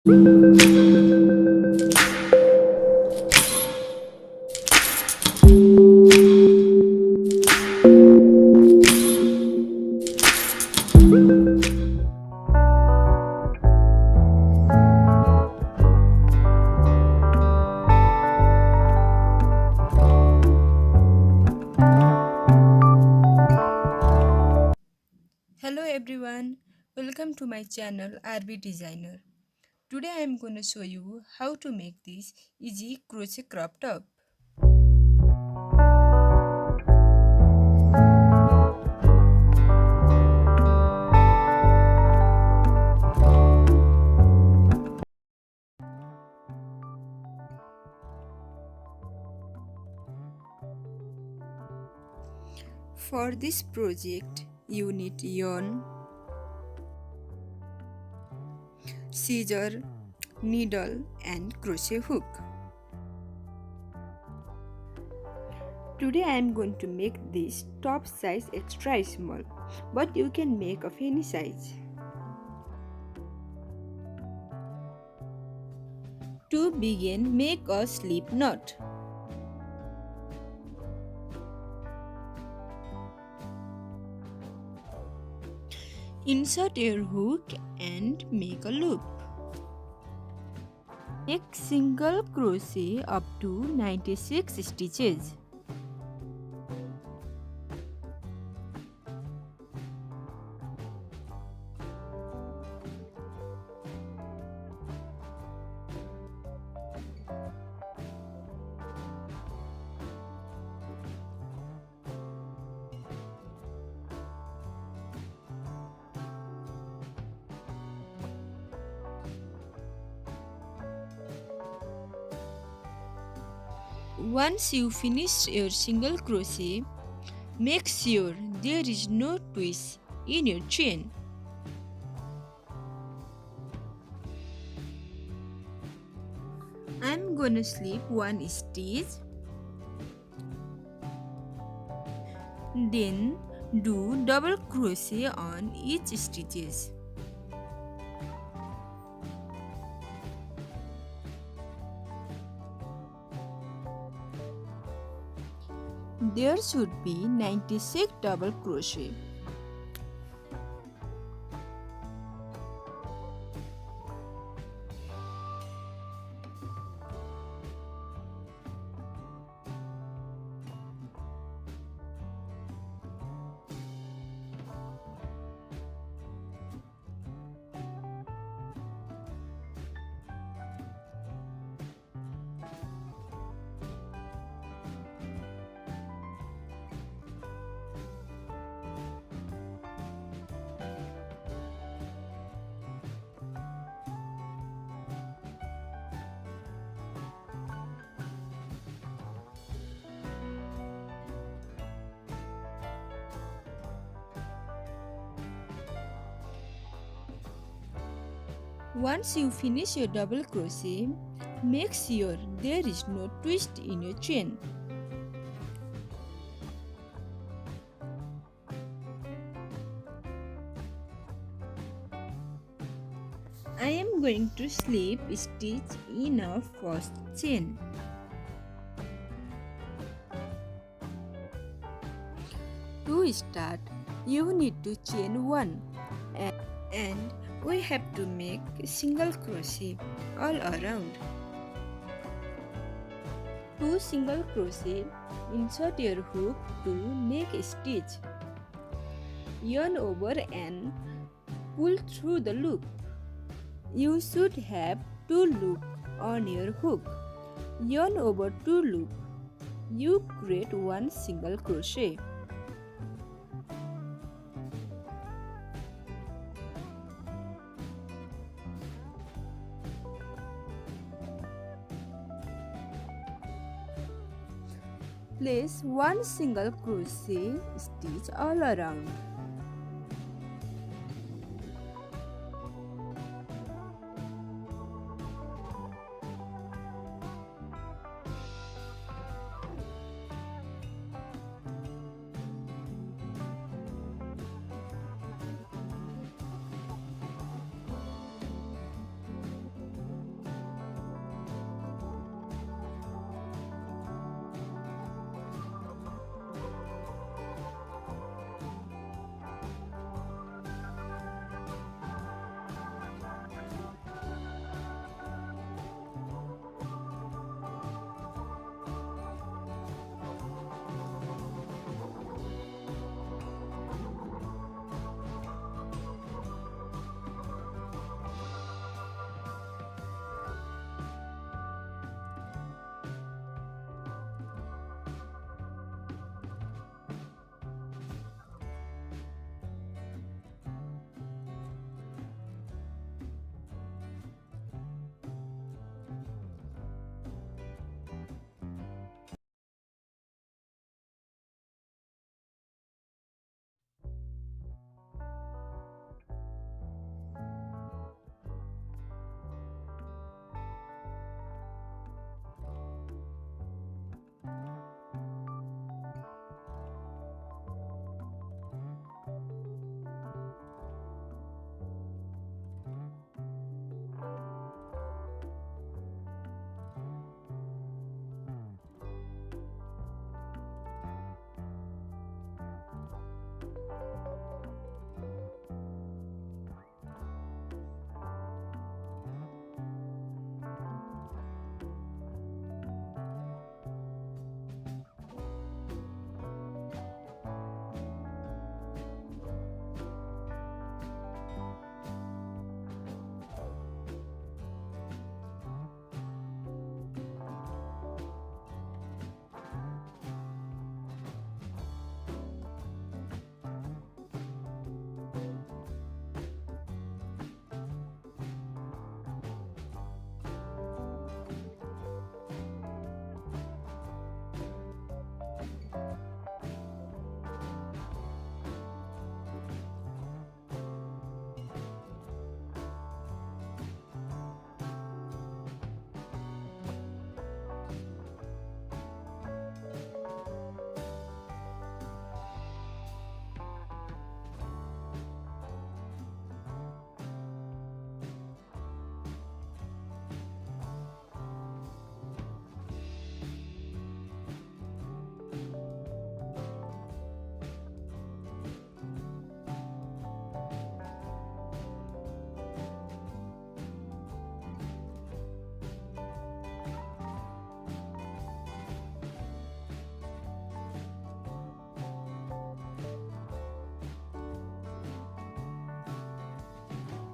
Hello everyone, welcome to my channel RB Designer. Today I am going to show you how to make this easy crochet crop top. For this project you need yarn, scissor, needle and crochet hook. Today I am going to make this top size extra small, but you can make of any size. To begin, make a slip knot. Insert your hook and make a loop. Make single crochet up to 96 stitches. Once you finish your single crochet, make sure there is no twist in your chain. I'm gonna slip one stitch, then do double crochet on each stitches. There should be 96 double crochet. Once you finish your double crochet, make sure there is no twist in your chain. I am going to slip stitch in our first chain. To start, you need to chain 1 and we have to make single crochet all around. 2 single crochet, insert your hook to make a stitch. Yarn over and pull through the loop. You should have 2 loops on your hook. Yarn over 2 loops. You create 1 single crochet. Place 1 single crochet stitch all around.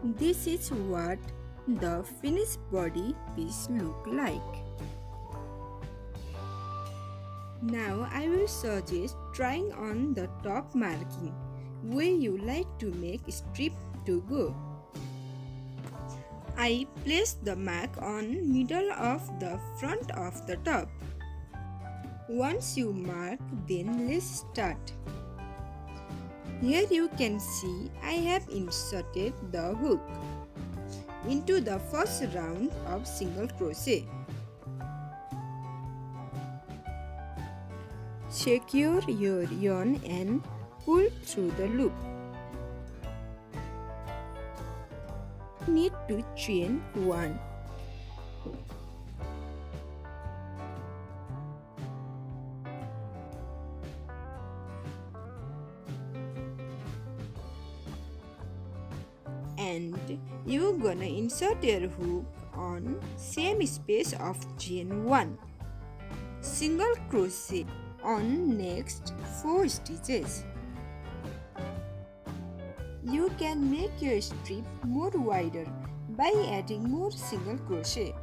This is what the finished body piece look like. Now I will suggest trying on the top marking where you like to make strip to go. I place the mark on middle of the front of the top. Once you mark, then let's start. Here you can see I have inserted the hook into the first round of single crochet. Secure your yarn and pull through the loop. Need to chain 1. And you're gonna insert your hook on same space of chain 1. Single crochet on next 4 stitches. You can make your strip more wider by adding more single crochet.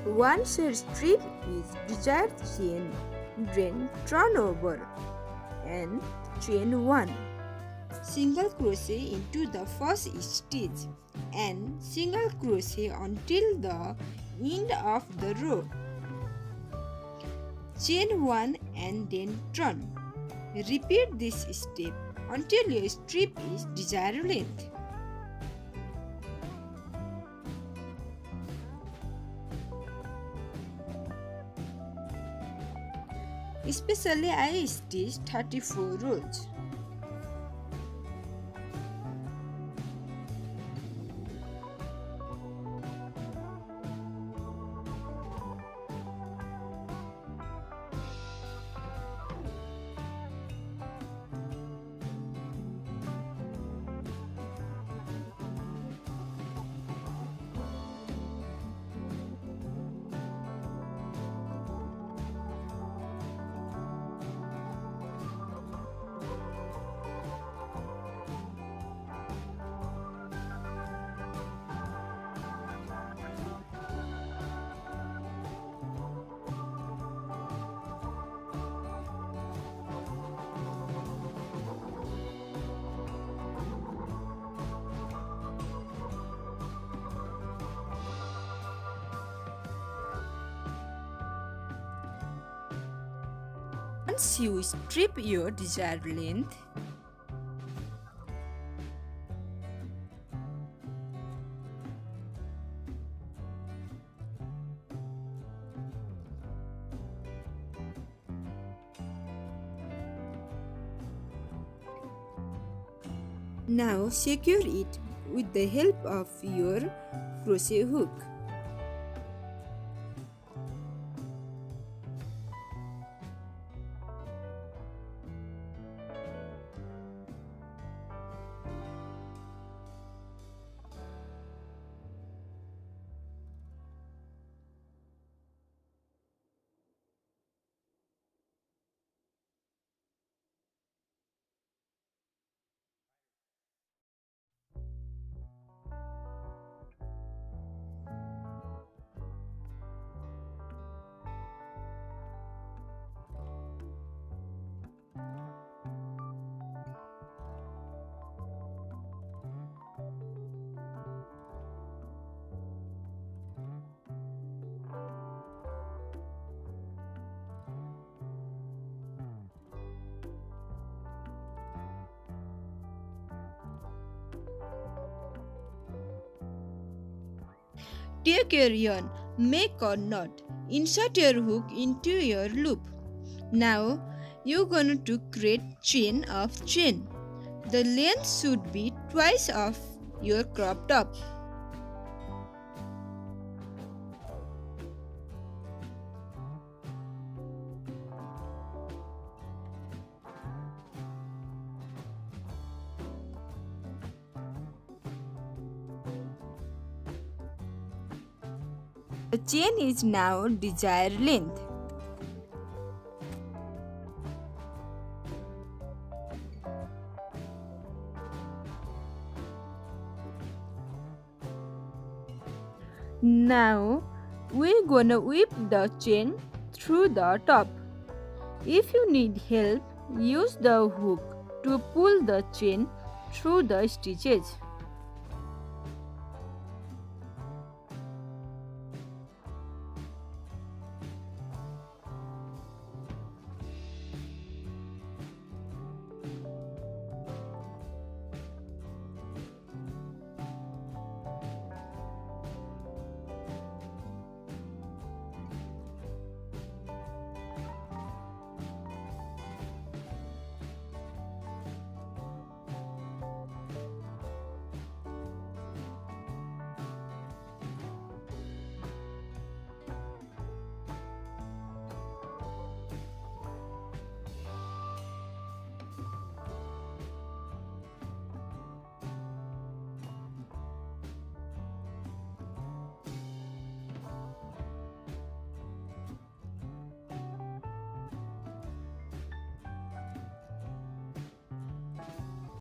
Once your strip is desired chain, then turn over and chain 1. Single crochet into the first stitch and single crochet until the end of the row. Chain 1 and then turn. Repeat this step until your strip is desired length. Especially I stitch 34 rows. Once you strip your desired length, now secure it with the help of your crochet hook. Take your yarn, make a knot, insert your hook into your loop. Now you're going to create chain of chain. The length should be twice of your crop top. The chain is now desired length. Now we're gonna whip the chain through the top. If you need help, use the hook to pull the chain through the stitches.